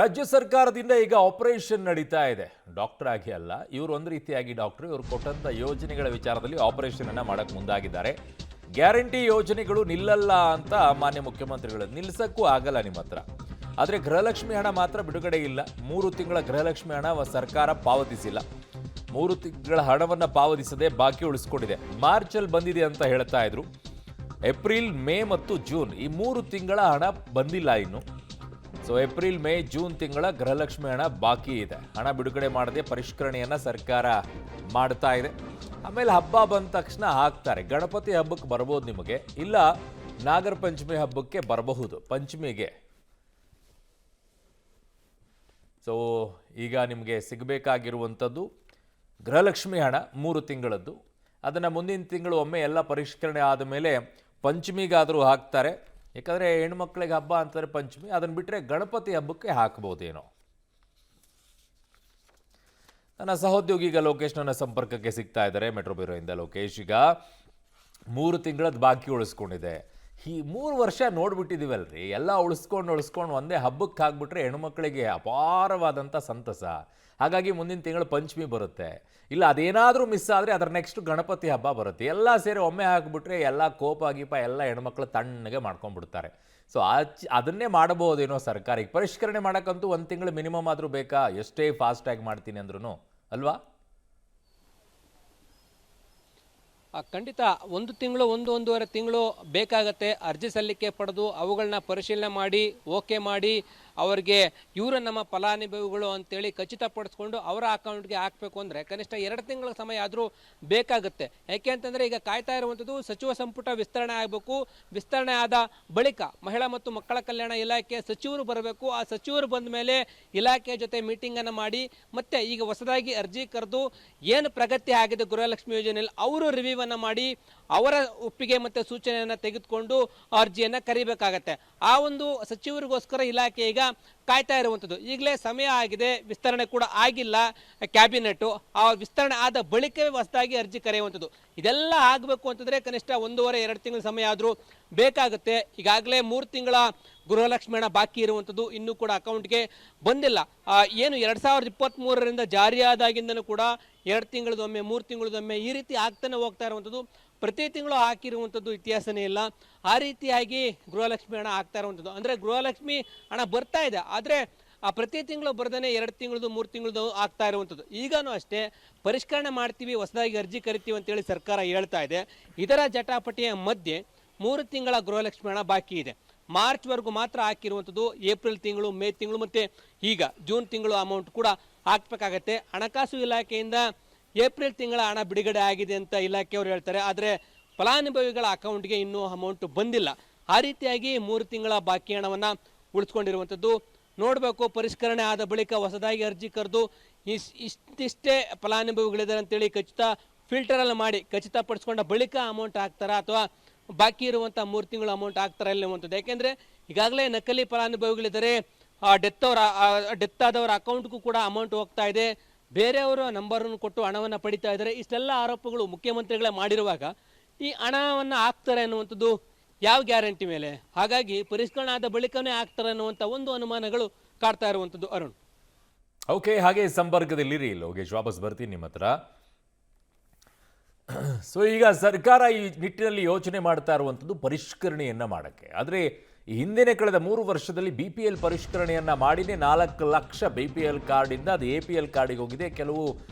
ರಾಜ್ಯ ಸರ್ಕಾರದಿಂದ ಈಗ ಆಪರೇಷನ್ ನಡೀತಾ ಇದೆ. ಡಾಕ್ಟರ್ ಆಗಿ ಅಲ್ಲ, ಇವರು ಒಂದು ರೀತಿಯಾಗಿ ಡಾಕ್ಟರ್. ಇವರು ಕೊಟ್ಟಂತ ಯೋಜನೆಗಳ ವಿಚಾರದಲ್ಲಿ ಆಪರೇಷನ್ ಅನ್ನ ಮಾಡಕ್ ಮುಂದಾಗಿದ್ದಾರೆ. ಗ್ಯಾರಂಟಿ ಯೋಜನೆಗಳು ನಿಲ್ಲಲ್ಲ ಅಂತ ಮಾನ್ಯ ಮುಖ್ಯಮಂತ್ರಿಗಳು. ನಿಲ್ಲಿಸಕ್ಕೂ ಆಗಲ್ಲ ನಿಮ್ಮ ಹತ್ರ. ಆದರೆ ಗೃಹಲಕ್ಷ್ಮಿ ಹಣ ಮಾತ್ರ ಬಿಡುಗಡೆ ಇಲ್ಲ. 3 ತಿಂಗಳ ಗೃಹಲಕ್ಷ್ಮಿ ಹಣ ಸರ್ಕಾರ ಪಾವತಿಸಿಲ್ಲ. 3 ತಿಂಗಳ ಹಣವನ್ನು ಪಾವತಿಸದೆ ಬಾಕಿ ಉಳಿಸ್ಕೊಂಡಿದೆ. ಮಾರ್ಚಲ್ಲಿ ಬಂದಿದೆ ಅಂತ ಹೇಳ್ತಾ ಇದ್ರು. ಏಪ್ರಿಲ್, ಮೇ ಮತ್ತು ಜೂನ್ ಈ 3 ತಿಂಗಳ ಹಣ ಬಂದಿಲ್ಲ ಇನ್ನು. ಸೊ ಏಪ್ರಿಲ್, ಮೇ, ಜೂನ್ ತಿಂಗಳ ಗೃಹಲಕ್ಷ್ಮಿ ಹಣ ಬಾಕಿ ಇದೆ. ಹಣ ಬಿಡುಗಡೆ ಮಾಡದೆ ಪರಿಷ್ಕರಣೆಯನ್ನ ಸರ್ಕಾರ ಮಾಡ್ತಾ ಇದೆ. ಆಮೇಲೆ ಹಬ್ಬ ಬಂದ ತಕ್ಷಣ ಹಾಕ್ತಾರೆ. ಗಣಪತಿ ಹಬ್ಬಕ್ಕೆ ಬರ್ಬೋದು ನಿಮಗೆ, ಇಲ್ಲ ನಾಗರ ಪಂಚಮಿ ಹಬ್ಬಕ್ಕೆ ಬರಬಹುದು, ಪಂಚಮಿಗೆ. ಸೊ ಈಗ ನಿಮಗೆ ಸಿಗಬೇಕಾಗಿರುವಂಥದ್ದು ಗೃಹಲಕ್ಷ್ಮಿ ಹಣ 3 ತಿಂಗಳದ್ದು. ಅದನ್ನು ಮುಂದಿನ ತಿಂಗಳು ಒಮ್ಮೆ ಎಲ್ಲ ಪರಿಷ್ಕರಣೆ ಆದ ಮೇಲೆ ಪಂಚಮಿಗಾದರೂ ಹಾಕ್ತಾರೆ. ಯಾಕಂದರೆ ಹೆಣ್ಮಕ್ಳಿಗೆ ಹಬ್ಬ ಅಂತಾರೆ ಪಂಚಮಿ. ಅದನ್ನು ಬಿಟ್ಟರೆ ಗಣಪತಿ ಹಬ್ಬಕ್ಕೆ ಹಾಕ್ಬೋದೇನೋ. ನನ್ನ ಸಹೋದ್ಯೋಗಿ ಈಗ ಲೋಕೇಶ್ ನನ್ನ ಸಂಪರ್ಕಕ್ಕೆ ಸಿಗ್ತಾ ಇದ್ದಾರೆ ಮೆಟ್ರೋ ಬ್ಯೂರೋಯಿಂದ. ಲೋಕೇಶ್, ಈಗ 3 ತಿಂಗಳದ್ದು ಬಾಕಿ ಉಳಿಸ್ಕೊಂಡಿದೆ. ಈ 3 ವರ್ಷ ನೋಡ್ಬಿಟ್ಟಿದ್ದೀವಲ್ರಿ, ಎಲ್ಲ ಉಳಿಸ್ಕೊಂಡು ಒಂದೇ ಹಬ್ಬಕ್ಕೆ ಹಾಕ್ಬಿಟ್ರೆ ಹೆಣ್ಮಕ್ಳಿಗೆ ಅಪಾರವಾದಂಥ ಸಂತಸ. ಹಾಗಾಗಿ ಮುಂದಿನ ತಿಂಗಳು ಪಂಚಮಿ ಬರುತ್ತೆ, ಇಲ್ಲ ಅದೇನಾದರೂ ಮಿಸ್ ಆದರೆ ಅದರ ನೆಕ್ಸ್ಟ್ ಗಣಪತಿ ಹಬ್ಬ ಬರುತ್ತೆ. ಎಲ್ಲ ಸೇರಿ ಒಮ್ಮೆ ಹಾಕಿಬಿಟ್ರೆ ಎಲ್ಲ ಕೋಪ ಗೀಪ ಎಲ್ಲ ಹೆಣ್ಮಕ್ಳು ತಣ್ಣಗೆ ಮಾಡ್ಕೊಂಡ್ಬಿಡ್ತಾರೆ. ಸೊ ಅದನ್ನೇ ಮಾಡಬಹುದೇನೋ ಸರ್ಕಾರ. ಈಗ ಪರಿಷ್ಕರಣೆ ಮಾಡೋಕ್ಕಂತೂ 1 ತಿಂಗಳು ಮಿನಿಮಮ್ ಆದರೂ ಬೇಕಾ, ಎಷ್ಟೇ ಫಾಸ್ಟಾಗಿ ಮಾಡ್ತೀನಿ ಅಂದ್ರೂ ಅಲ್ವಾ? ಖಂಡಿತ 1 ತಿಂಗಳು 1-1.5 ತಿಂಗಳು ಬೇಕಾಗತ್ತೆ. ಅರ್ಜಿ ಸಲ್ಲಿಕೆ ಪಡೆದು ಅವುಗಳನ್ನ ಪರಿಶೀಲನೆ ಮಾಡಿ ಓಕೆ ಮಾಡಿ ಅವರಿಗೆ ಇವರು ನಮ್ಮ ಫಲಾನುಭವಿಗಳು ಅಂತೇಳಿ ಖಚಿತಪಡಿಸ್ಕೊಂಡು ಅವರ ಅಕೌಂಟ್ಗೆ ಹಾಕಬೇಕು ಅಂದರೆ ಕನಿಷ್ಠ 2 ತಿಂಗಳ ಸಮಯ ಆದರೂ ಬೇಕಾಗುತ್ತೆ. ಯಾಕೆ ಅಂತಂದರೆ ಈಗ ಕಾಯ್ತಾ ಇರುವಂಥದ್ದು ಸಚಿವ ಸಂಪುಟ ವಿಸ್ತರಣೆ ಆಗಬೇಕು. ವಿಸ್ತರಣೆ ಆದ ಬಳಿಕ ಮಹಿಳಾ ಮತ್ತು ಮಕ್ಕಳ ಕಲ್ಯಾಣ ಇಲಾಖೆ ಸಚಿವರು ಬರಬೇಕು. ಆ ಸಚಿವರು ಬಂದ ಮೇಲೆ ಇಲಾಖೆಯ ಜೊತೆ ಮೀಟಿಂಗನ್ನು ಮಾಡಿ ಮತ್ತೆ ಈಗ ಹೊಸದಾಗಿ ಅರ್ಜಿ ಕರೆದು ಏನು ಪ್ರಗತಿ ಆಗಿದೆ ಗೃಹಲಕ್ಷ್ಮಿ ಯೋಜನೆಯಲ್ಲಿ ಅವರು ರಿವ್ಯೂವನ್ನು ಮಾಡಿ ಅವರ ಒಪ್ಪಿಗೆ ಮತ್ತು ಸೂಚನೆಯನ್ನು ತೆಗೆದುಕೊಂಡು ಅರ್ಜಿಯನ್ನು ಕರಿಬೇಕಾಗತ್ತೆ. ಆ ಒಂದು ಸಚಿವರಿಗೋಸ್ಕರ ಇಲಾಖೆ ಈಗ ಕಾಯ್ತಾ ಇರುವಂಥದ್ದು. ಈಗಲೇ ಸಮಯ ಆಗಿದೆ, ವಿಸ್ತರಣೆ ಕೂಡ ಆಗಿಲ್ಲ ಕ್ಯಾಬಿನೆಟ್ಟು. ಆ ವಿಸ್ತರಣೆ ಆದ ಬಳಿಕವೇ ಹೊಸದಾಗಿ ಅರ್ಜಿ ಕರೆಯುವಂಥದ್ದು. ಇದೆಲ್ಲ ಆಗಬೇಕು ಅಂತಂದರೆ ಕನಿಷ್ಠ 1.5-2 ತಿಂಗಳ ಸಮಯ ಆದರೂ ಬೇಕಾಗುತ್ತೆ. ಈಗಾಗಲೇ 3 ತಿಂಗಳ ಗೃಹಲಕ್ಷ್ಮಿ ಹಣ ಬಾಕಿ ಇರುವಂಥದ್ದು ಇನ್ನೂ ಕೂಡ ಅಕೌಂಟ್ಗೆ ಬಂದಿಲ್ಲ. ಏನು 2023ರಿಂದ ಜಾರಿಯಾದಾಗಿಂದನೂ ಕೂಡ 2 ತಿಂಗಳದೊಮ್ಮೆ 3 ತಿಂಗಳದೊಮ್ಮೆ ಈ ರೀತಿ ಆಗ್ತಾನೆ ಹೋಗ್ತಾ ಇರುವಂಥದ್ದು. ಪ್ರತಿ ತಿಂಗಳು ಹಾಕಿರುವಂಥದ್ದು ಇತಿಹಾಸನೇ ಇಲ್ಲ. ಆ ರೀತಿಯಾಗಿ ಗೃಹಲಕ್ಷ್ಮಿ ಹಣ ಆಗ್ತಾ ಇರುವಂಥದ್ದು. ಅಂದರೆ ಗೃಹಲಕ್ಷ್ಮಿ ಹಣ ಬರ್ತಾ ಇದೆ, ಆದರೆ ಪ್ರತಿ ತಿಂಗಳು ಬರ್ದೇ 2 ತಿಂಗಳದು 3 ತಿಂಗಳದು ಆಗ್ತಾ ಇರುವಂಥದ್ದು. ಈಗನೂ ಅಷ್ಟೇ ಪರಿಷ್ಕರಣೆ ಮಾಡ್ತೀವಿ, ಹೊಸದಾಗಿ ಅರ್ಜಿ ಕರಿತೀವಿ ಅಂತೇಳಿ ಸರ್ಕಾರ ಹೇಳ್ತಾ ಇದೆ. ಇದರ ಜಟಾಪಟಿಯ ಮಧ್ಯೆ 3 ತಿಂಗಳ ಗೃಹಲಕ್ಷ್ಮಿ ಹಣ ಬಾಕಿ ಇದೆ. ಮಾರ್ಚ್ವರೆಗೂ ಮಾತ್ರ ಹಾಕಿರುವಂಥದ್ದು. ಏಪ್ರಿಲ್ ತಿಂಗಳು, ಮೇ ತಿಂಗಳು ಮತ್ತು ಈಗ ಜೂನ್ ತಿಂಗಳು ಅಮೌಂಟ್ ಕೂಡ ಹಾಕಬೇಕಾಗತ್ತೆ. ಹಣಕಾಸು ಇಲಾಖೆಯಿಂದ ಏಪ್ರಿಲ್ ತಿಂಗಳ ಹಣ ಬಿಡುಗಡೆ ಆಗಿದೆ ಅಂತ ಇಲಾಖೆಯವರು ಹೇಳ್ತಾರೆ, ಆದರೆ ಫಲಾನುಭವಿಗಳ ಅಕೌಂಟ್ಗೆ ಇನ್ನೂ ಅಮೌಂಟ್ ಬಂದಿಲ್ಲ. ಆ ರೀತಿಯಾಗಿ 3 ತಿಂಗಳ ಬಾಕಿ ಹಣವನ್ನು ಉಳಿಸ್ಕೊಂಡಿರುವಂಥದ್ದು. ನೋಡಬೇಕು, ಪರಿಷ್ಕರಣೆ ಆದ ಬಳಿಕ ಹೊಸದಾಗಿ ಅರ್ಜಿ ಕರೆದು ಇಷ್ಟಿಷ್ಟೇ ಫಲಾನುಭವಿಗಳಿದ್ದಾರೆ ಅಂತೇಳಿ ಫಿಲ್ಟರಲ್ಲಿ ಮಾಡಿ ಖಚಿತಪಡಿಸ್ಕೊಂಡ ಬಳಿಕ ಅಮೌಂಟ್ ಹಾಕ್ತಾರಾ ಅಥವಾ ಬಾಕಿ ಇರುವಂಥ 3 ತಿಂಗಳ ಅಮೌಂಟ್ ಹಾಕ್ತಾರಾ ಇಲ್ಲವಂಥದ್ದು. ಯಾಕೆಂದರೆ ಈಗಾಗಲೇ ನಕಲಿ ಫಲಾನುಭವಿಗಳಿದ್ದಾರೆ. ಡೆತ್ ಆದವರ ಅಕೌಂಟ್ಗೂ ಕೂಡ ಅಮೌಂಟ್ ಹೋಗ್ತಾ ಇದೆ. ಬೇರೆಯವರ ನಂಬರನ್ನು ಕೊಟ್ಟು ಹಣವನ್ನು ಪಡಿತಾ ಇದ್ದಾರೆ. ಇಷ್ಟೆಲ್ಲ ಆರೋಪಗಳು ಮುಖ್ಯಮಂತ್ರಿಗಳೇ ಮಾಡಿರುವಾಗ ಈ ಹಣವನ್ನು ಹಾಕ್ತಾರೆ ಅನ್ನುವಂಥದ್ದು ಯಾವ ಗ್ಯಾರಂಟಿ ಮೇಲೆ? ಹಾಗಾಗಿ ಪರಿಷ್ಕರಣೆ ಆದ ಬಳಿಕನೇ ಹಾಕ್ತಾರೆ ಅನ್ನುವಂಥ ಒಂದು ಅನುಮಾನಗಳು ಕಾಡ್ತಾ ಇರುವಂಥದ್ದು. ಅರುಣ್, ಓಕೆ, ಹಾಗೆ ಸಂಪರ್ಕದಲ್ಲಿರಿ ಲೋಕೇಶ್, ವಾಪಸ್ ಬರ್ತೀನಿ ನಿಮ್ಮ ಹತ್ರ. ಸೊ ಈಗ ಸರ್ಕಾರ ಈ ನಿಟ್ಟಿನಲ್ಲಿ ಯೋಚನೆ ಮಾಡ್ತಾ ಇರುವಂಥದ್ದು ಪರಿಷ್ಕರಣೆಯನ್ನು ಮಾಡೋಕ್ಕೆ. ಆದರೆ ಈ ಹಿಂದಿನ ಕಳೆದ 3 ವರ್ಷದಲ್ಲಿ BPL ಪರಿಷ್ಕರಣೆಯನ್ನು ಮಾಡಿನೇ 4 ಲಕ್ಷ BPL ಕಾರ್ಡಿಂದ ಅದು APL ಕಾರ್ಡಿಗೆ ಹೋಗಿದೆ. ಕೆಲವು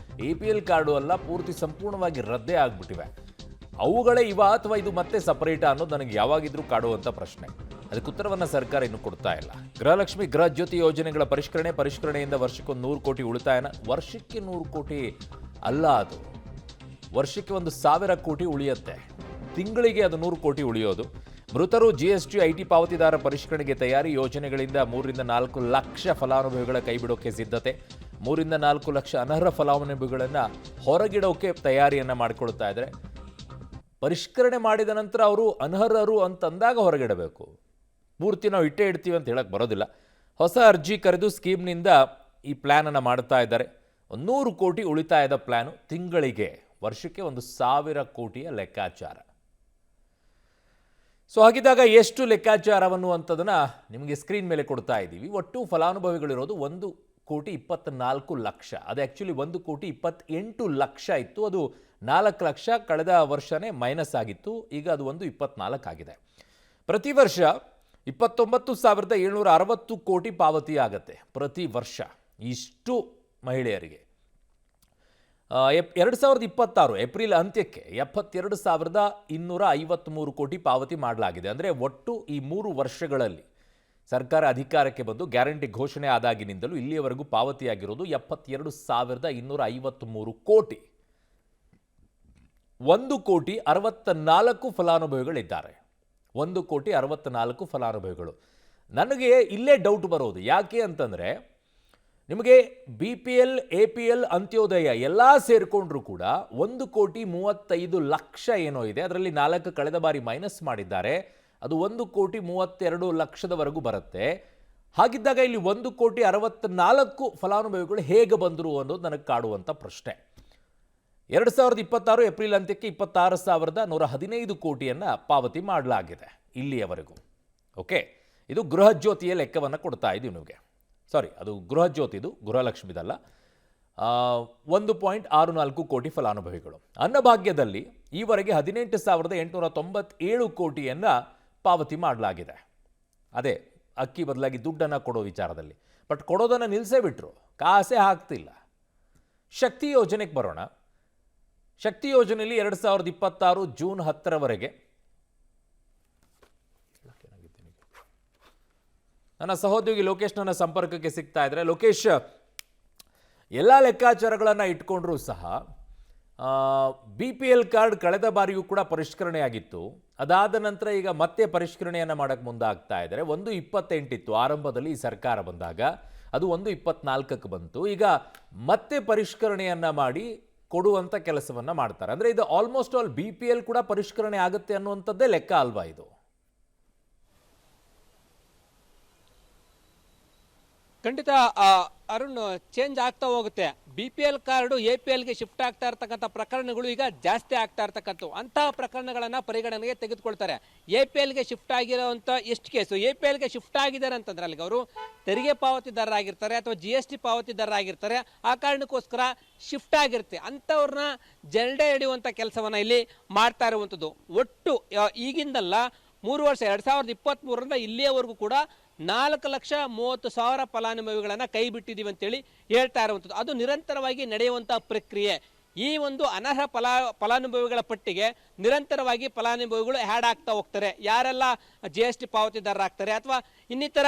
APL ಕಾರ್ಡು ಅಲ್ಲ, ಪೂರ್ತಿ ಸಂಪೂರ್ಣವಾಗಿ ರದ್ದೇ ಆಗಿಬಿಟ್ಟಿವೆ. ಅವುಗಳೇ ಅಥವಾ ಇದು ಮತ್ತೆ ಸಪರೇಟಾ ಅನ್ನೋದು ನನಗೆ ಯಾವಾಗಿದ್ರೂ ಕಾಡುವಂಥ ಪ್ರಶ್ನೆ. ಅದಕ್ಕೆ ಉತ್ತರವನ್ನು ಸರ್ಕಾರ ಇನ್ನೂ ಕೊಡ್ತಾ ಇಲ್ಲ. ಗೃಹಲಕ್ಷ್ಮಿ, ಗೃಹ ಜ್ಯೋತಿ ಯೋಜನೆಗಳ ಪರಿಷ್ಕರಣೆಯಿಂದ ವರ್ಷಕ್ಕೆ 100 ಕೋಟಿ ಉಳಿತಾಯನ. ವರ್ಷಕ್ಕೆ 100 ಕೋಟಿ ಅಲ್ಲ, ಅದು ವರ್ಷಕ್ಕೆ 1,000 ಕೋಟಿ ಉಳಿಯುತ್ತೆ. ತಿಂಗಳಿಗೆ ಅದು 100 ಕೋಟಿ ಉಳಿಯೋದು. ಮೃತರು, GST, IT ಪಾವತಿದಾರ ಪರಿಷ್ಕರಣೆಗೆ ತಯಾರಿ. ಯೋಜನೆಗಳಿಂದ 3-4 ಲಕ್ಷ ಫಲಾನುಭವಿಗಳ ಕೈಬಿಡೋಕೆ ಸಿದ್ಧತೆ. 3-4 ಲಕ್ಷ ಅನರ್ಹ ಫಲಾನುಭವಿಗಳನ್ನು ಹೊರಗಿಡೋಕೆ ತಯಾರಿಯನ್ನು ಮಾಡಿಕೊಳ್ತಾ ಇದ್ದಾರೆ. ಪರಿಷ್ಕರಣೆ ಮಾಡಿದ ನಂತರ ಅವರು ಅನರ್ಹರು ಅಂತಂದಾಗ ಹೊರಗಿಡಬೇಕು. ಪೂರ್ತಿ ನಾವು ಇಟ್ಟೇ ಇಡ್ತೀವಿ ಅಂತ ಹೇಳಕ್ಕೆ ಬರೋದಿಲ್ಲ. ಹೊಸ ಅರ್ಜಿ ಕರೆದು ಸ್ಕೀಮ್ನಿಂದ ಈ ಪ್ಲ್ಯಾನನ್ನು ಮಾಡ್ತಾ ಇದ್ದಾರೆ. 100 ಕೋಟಿ ಉಳಿತಾಯದ ಪ್ಲ್ಯಾನು. ತಿಂಗಳಿಗೆ, ವರ್ಷಕ್ಕೆ 1,000 ಕೋಟಿಯ ಲೆಕ್ಕಾಚಾರ. ಸೊ ಹಾಗಿದ್ದಾಗ ಎಷ್ಟು ಲೆಕ್ಕಾಚಾರವನ್ನು ಅಂತದನ್ನ ನಿಮಗೆ ಸ್ಕ್ರೀನ್ ಮೇಲೆ ಕೊಡ್ತಾ ಇದ್ದೀವಿ. ಒಟ್ಟು ಫಲಾನುಭವಿಗಳಿರೋದು 1,24,00,000. ಅದು ಆ್ಯಕ್ಚುಲಿ 1,28,00,000 ಇತ್ತು. ಅದು 4 ಲಕ್ಷ ಕಳೆದ ವರ್ಷನೇ ಮೈನಸ್ ಆಗಿತ್ತು. ಈಗ ಅದು 1,24 ಆಗಿದೆ. ಪ್ರತಿ ವರ್ಷ 29,760 ಕೋಟಿ ಪಾವತಿ ಆಗತ್ತೆ ಪ್ರತಿ ವರ್ಷ ಇಷ್ಟು ಮಹಿಳೆಯರಿಗೆ. 2026 ಏಪ್ರಿಲ್ ಅಂತ್ಯಕ್ಕೆ 72,253 ಕೋಟಿ ಪಾವತಿ ಮಾಡಲಾಗಿದೆ. ಅಂದರೆ ಒಟ್ಟು ಈ 3 ವರ್ಷಗಳಲ್ಲಿ ಸರ್ಕಾರ ಅಧಿಕಾರಕ್ಕೆ ಬಂದು ಗ್ಯಾರಂಟಿ ಘೋಷಣೆ ಆದಾಗಿನಿಂದಲೂ ಇಲ್ಲಿಯವರೆಗೂ ಪಾವತಿಯಾಗಿರೋದು 72,253 ಕೋಟಿ. 1,64,00,000 ಫಲಾನುಭವಿಗಳಿದ್ದಾರೆ. 1,64,00,000 ಫಲಾನುಭವಿಗಳು. ನನಗೆ ಇಲ್ಲೇ ಡೌಟ್ ಬರೋದು ಯಾಕೆ ಅಂತಂದರೆ, ನಿಮಗೆ BPL, APL, ಅಂತ್ಯೋದಯ ಎಲ್ಲ ಸೇರಿಕೊಂಡ್ರೂ ಕೂಡ 1,35,00,000 ಏನೋ ಇದೆ. ಅದರಲ್ಲಿ 4 ಕಳೆದ ಬಾರಿ ಮೈನಸ್ ಮಾಡಿದ್ದಾರೆ. ಅದು 1,32,00,000 ಬರುತ್ತೆ. ಹಾಗಿದ್ದಾಗ ಇಲ್ಲಿ 1,64,00,000 ಫಲಾನುಭವಿಗಳು ಹೇಗೆ ಬಂದರು ಅನ್ನೋದು ನನಗೆ ಕಾಡುವಂಥ ಪ್ರಶ್ನೆ. 2026 ಏಪ್ರಿಲ್ ಅಂತ್ಯಕ್ಕೆ 26,115 ಕೋಟಿಯನ್ನು ಪಾವತಿ ಮಾಡಲಾಗಿದೆ ಇಲ್ಲಿಯವರೆಗೂ. ಓಕೆ, ಇದು ಗೃಹ ಜ್ಯೋತಿಯ ಲೆಕ್ಕವನ್ನು ಕೊಡ್ತಾ ಇದ್ದೀವಿ ನಿಮಗೆ. ಸಾರಿ, ಅದು ಗೃಹ ಜ್ಯೋತಿದು, ಗೃಹಲಕ್ಷ್ಮಿದಲ್ಲ. 1.64 ಕೋಟಿ ಫಲಾನುಭವಿಗಳು. ಅನ್ನಭಾಗ್ಯದಲ್ಲಿ ಈವರೆಗೆ 18,897 ಕೋಟಿಯನ್ನು ಪಾವತಿ ಮಾಡಲಾಗಿದೆ. ಅದೇ ಅಕ್ಕಿ ಬದಲಾಗಿ ದುಡ್ಡನ್ನು ಕೊಡೋ ವಿಚಾರದಲ್ಲಿ. ಬಟ್ ಕೊಡೋದನ್ನು ನಿಲ್ಲಿಸೇ ಬಿಟ್ರು, ಕಾಸೇ ಹಾಕ್ತಿಲ್ಲ. ಶಕ್ತಿ ಯೋಜನೆಗೆ ಬರೋಣ. ಶಕ್ತಿ ಯೋಜನೆಯಲ್ಲಿ 2026 ಜೂನ್ 10ರವರೆಗೆ ನನ್ನ ಸಹೋದ್ಯೋಗಿ ಲೋಕೇಶ್ ನನ್ನ ಸಂಪರ್ಕಕ್ಕೆ ಸಿಗ್ತಾ ಇದ್ದಾರೆ. ಲೋಕೇಶ್, ಎಲ್ಲ ಲೆಕ್ಕಾಚಾರಗಳನ್ನು ಇಟ್ಕೊಂಡ್ರೂ ಸಹ BPL ಕಾರ್ಡ್ ಕಳೆದ ಬಾರಿಯೂ ಕೂಡ ಪರಿಷ್ಕರಣೆ ಆಗಿತ್ತು. ಅದಾದ ನಂತರ ಈಗ ಮತ್ತೆ ಪರಿಷ್ಕರಣೆಯನ್ನು ಮಾಡೋಕ್ಕೆ ಮುಂದಾಗ್ತಾ ಇದ್ದಾರೆ. 1,28 ಇತ್ತು ಆರಂಭದಲ್ಲಿ ಈ ಸರ್ಕಾರ ಬಂದಾಗ, ಅದು 1,24ಕ್ಕೆ ಬಂತು. ಈಗ ಮತ್ತೆ ಪರಿಷ್ಕರಣೆಯನ್ನು ಮಾಡಿ ಕೊಡುವಂಥ ಕೆಲಸವನ್ನು ಮಾಡ್ತಾರೆ. ಅಂದರೆ ಇದು ಆಲ್ಮೋಸ್ಟ್ ಆಲ್ BPL ಕೂಡ ಪರಿಷ್ಕರಣೆ ಆಗುತ್ತೆ ಅನ್ನುವಂಥದ್ದೇ ಲೆಕ್ಕ ಅಲ್ವಾ ಇದು? ಖಂಡಿತ ಅರುಣ್, ಚೇಂಜ್ ಆಗ್ತಾ ಹೋಗುತ್ತೆ. BPL ಕಾರ್ಡು APLಗೆ ಶಿಫ್ಟ್ ಆಗ್ತಾ ಇರ್ತಕ್ಕಂಥ ಪ್ರಕರಣಗಳು ಈಗ ಜಾಸ್ತಿ ಆಗ್ತಾ ಇರ್ತಕ್ಕಂಥವು. ಅಂತಹ ಪ್ರಕರಣಗಳನ್ನು ಪರಿಗಣನೆಗೆ ತೆಗೆದುಕೊಳ್ತಾರೆ. APLಗೆ ಶಿಫ್ಟ್ ಆಗಿರೋವಂಥ ಎಷ್ಟು ಕೇಸು APLಗೆ ಶಿಫ್ಟ್ ಆಗಿದ್ದಾರೆ ಅಂತಂದ್ರೆ ಅಲ್ಲಿಗೆ ಅವರು ತೆರಿಗೆ ಪಾವತಿದಾರರಾಗಿರ್ತಾರೆ ಅಥವಾ GST ಪಾವತಿದಾರರಾಗಿರ್ತಾರೆ. ಆ ಕಾರಣಕ್ಕೋಸ್ಕರ ಶಿಫ್ಟ್ ಆಗಿರುತ್ತೆ. ಅಂಥವ್ರನ್ನ ಜಲ್ಡೆ ಹಿಡಿಯುವಂಥ ಕೆಲಸವನ್ನು ಇಲ್ಲಿ ಮಾಡ್ತಾ ಇರುವಂಥದ್ದು. ಒಟ್ಟು ಈಗಿಂದಲ್ಲ, 3 ವರ್ಷ 2023ರಿಂದ ಇಲ್ಲಿಯವರೆಗೂ ಕೂಡ 4,30,000 ಫಲಾನುಭವಿಗಳನ್ನು ಕೈ ಬಿಟ್ಟಿದ್ದೀವಿ ಅಂತೇಳಿ ಹೇಳ್ತಾ ಇರುವಂಥದ್ದು. ಅದು ನಿರಂತರವಾಗಿ ನಡೆಯುವಂಥ ಪ್ರಕ್ರಿಯೆ. ಈ ಒಂದು ಅನರ್ಹ ಫಲಾನುಭವಿಗಳ ಪಟ್ಟಿಗೆ ನಿರಂತರವಾಗಿ ಫಲಾನುಭವಿಗಳು ಹ್ಯಾಡ್ ಆಗ್ತಾ ಹೋಗ್ತಾರೆ. ಯಾರೆಲ್ಲ GST ಪಾವತಿದಾರರಾಗ್ತಾರೆ ಅಥವಾ ಇನ್ನಿತರ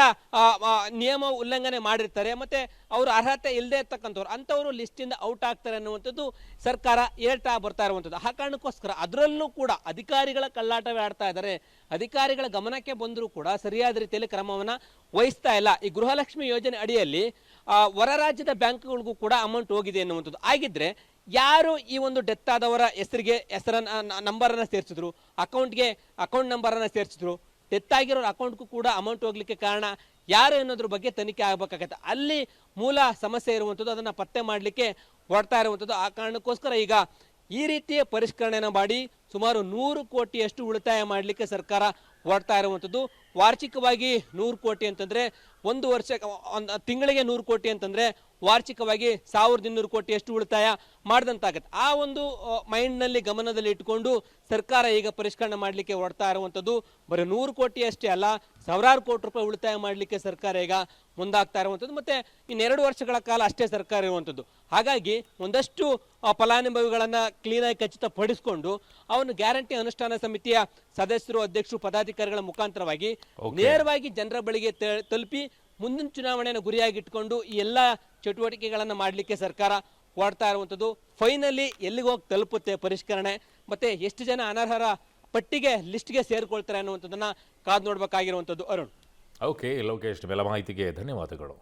ನಿಯಮ ಉಲ್ಲಂಘನೆ ಮಾಡಿರ್ತಾರೆ ಮತ್ತು ಅವರು ಅರ್ಹತೆ ಇಲ್ಲದೆ ಇರ್ತಕ್ಕಂಥವ್ರು, ಅಂಥವರು ಲಿಸ್ಟಿಂದ ಔಟ್ ಆಗ್ತಾರೆ ಅನ್ನುವಂಥದ್ದು ಸರ್ಕಾರ ಹೇಳ್ತಾ ಬರ್ತಾ ಇರುವಂಥದ್ದು. ಆ ಕಾರಣಕ್ಕೋಸ್ಕರ ಅದರಲ್ಲೂ ಕೂಡ ಅಧಿಕಾರಿಗಳ ಕಳ್ಳಾಟವೇ ಆಡ್ತಾ ಇದ್ದಾರೆ. ಅಧಿಕಾರಿಗಳ ಗಮನಕ್ಕೆ ಬಂದರೂ ಕೂಡ ಸರಿಯಾದ ರೀತಿಯಲ್ಲಿ ಕ್ರಮವನ್ನು ವಹಿಸ್ತಾ ಇಲ್ಲ. ಈ ಗೃಹಲಕ್ಷ್ಮಿ ಯೋಜನೆ ಅಡಿಯಲ್ಲಿ ಹೊರ ರಾಜ್ಯದ ಬ್ಯಾಂಕ್ಗಳಿಗೂ ಕೂಡ ಅಮೌಂಟ್ ಹೋಗಿದೆ ಅನ್ನುವಂಥದ್ದು. ಆಗಿದ್ರೆ ಯಾರು ಈ ಒಂದು ಡೆತ್ ಆದವರ ನಂಬರನ್ನು ಸೇರಿಸಿದ್ರು, ಅಕೌಂಟ್ ನಂಬರನ್ನು ಸೇರಿಸಿದ್ರು, ಡೆತ್ ಆಗಿರೋರ ಅಕೌಂಟ್ಗೂ ಕೂಡ ಅಮೌಂಟ್ ಹೋಗ್ಲಿಕ್ಕೆ ಕಾರಣ ಯಾರು ಅನ್ನೋದ್ರ ಬಗ್ಗೆ ತನಿಖೆ ಆಗಬೇಕಾಗತ್ತೆ. ಅಲ್ಲಿ ಮೂಲ ಸಮಸ್ಯೆ ಇರುವಂಥದ್ದು, ಅದನ್ನು ಪತ್ತೆ ಮಾಡಲಿಕ್ಕೆ ಹೊರಡ್ತಾ ಇರುವಂಥದ್ದು. ಆ ಕಾರಣಕ್ಕೋಸ್ಕರ ಈಗ ಈ ರೀತಿಯ ಪರಿಷ್ಕರಣೆಯನ್ನು ಮಾಡಿ ಸುಮಾರು 100 ಕೋಟಿಯಷ್ಟು ಉಳಿತಾಯ ಮಾಡಲಿಕ್ಕೆ ಸರ್ಕಾರ ಹೊರಡ್ತಾ ಇರುವಂಥದ್ದು. ವಾರ್ಷಿಕವಾಗಿ 100 ಕೋಟಿ ಅಂತಂದರೆ ಒಂದು ವರ್ಷ, ತಿಂಗಳಿಗೆ 100 ಕೋಟಿ ಅಂತಂದರೆ ವಾರ್ಷಿಕವಾಗಿ 1,200 ಕೋಟಿಯಷ್ಟು ಉಳಿತಾಯ ಮಾಡಿದಂತಾಗತ್ತೆ. ಆ ಒಂದು ಮೈಂಡ್ನಲ್ಲಿ ಗಮನದಲ್ಲಿ ಇಟ್ಕೊಂಡು ಸರ್ಕಾರ ಈಗ ಪರಿಷ್ಕರಣೆ ಮಾಡಲಿಕ್ಕೆ ಹೊರಡ್ತಾ ಇರುವಂಥದ್ದು. ಬರೀ 100 ಕೋಟಿ ಅಷ್ಟೇ ಅಲ್ಲ, ಸಾವಿರಾರು ಕೋಟಿ ರೂಪಾಯಿ ಉಳಿತಾಯ ಮಾಡಲಿಕ್ಕೆ ಸರ್ಕಾರ ಈಗ ಮುಂದಾಗ್ತಾ ಇರುವಂಥದ್ದು. ಮತ್ತು ಇನ್ನೆರಡು ವರ್ಷಗಳ ಕಾಲ ಅಷ್ಟೇ ಸರ್ಕಾರ ಇರುವಂಥದ್ದು. ಹಾಗಾಗಿ ಒಂದಷ್ಟು ಫಲಾನುಭವಿಗಳನ್ನು ಕ್ಲೀನಾಗಿ ಖಚಿತಪಡಿಸಿಕೊಂಡು ಅವನು ಗ್ಯಾರಂಟಿ ಅನುಷ್ಠಾನ ಸಮಿತಿಯ ಸದಸ್ಯರು, ಅಧ್ಯಕ್ಷರು, ಪದಾಧಿಕಾರಿಗಳ ಮುಖಾಂತರವಾಗಿ ನೇರವಾಗಿ ಜನರ ಬಳಿಗೆ ತಲುಪಿ ಮುಂದಿನ ಚುನಾವಣೆಯನ್ನು ಗುರಿಯಾಗಿಟ್ಕೊಂಡು ಈ ಎಲ್ಲ ಚಟುವಟಿಕೆಗಳನ್ನು ಮಾಡಲಿಕ್ಕೆ ಸರ್ಕಾರ ಹೊರಡ್ತಾ ಇರುವಂಥದ್ದು. ಫೈನಲಿ ಎಲ್ಲಿಗೆ ಹೋಗಿ ತಲುಪುತ್ತೆ ಪರಿಷ್ಕರಣೆ, ಮತ್ತೆ ಎಷ್ಟು ಜನ ಅನರ್ಹರ ಪಟ್ಟಿಗೆ ಲಿಸ್ಟ್ಗೆ ಸೇರ್ಕೊಳ್ತಾರೆ ಅನ್ನುವಂಥದ್ದನ್ನು ಕಾದು ನೋಡಬೇಕಾಗಿರುವಂಥದ್ದು. ಅರುಣ್. ಓಕೆ ಲೋಕೇಶ್, ಎಲ್ಲ ಮಾಹಿತಿಗೆ ಧನ್ಯವಾದಗಳು.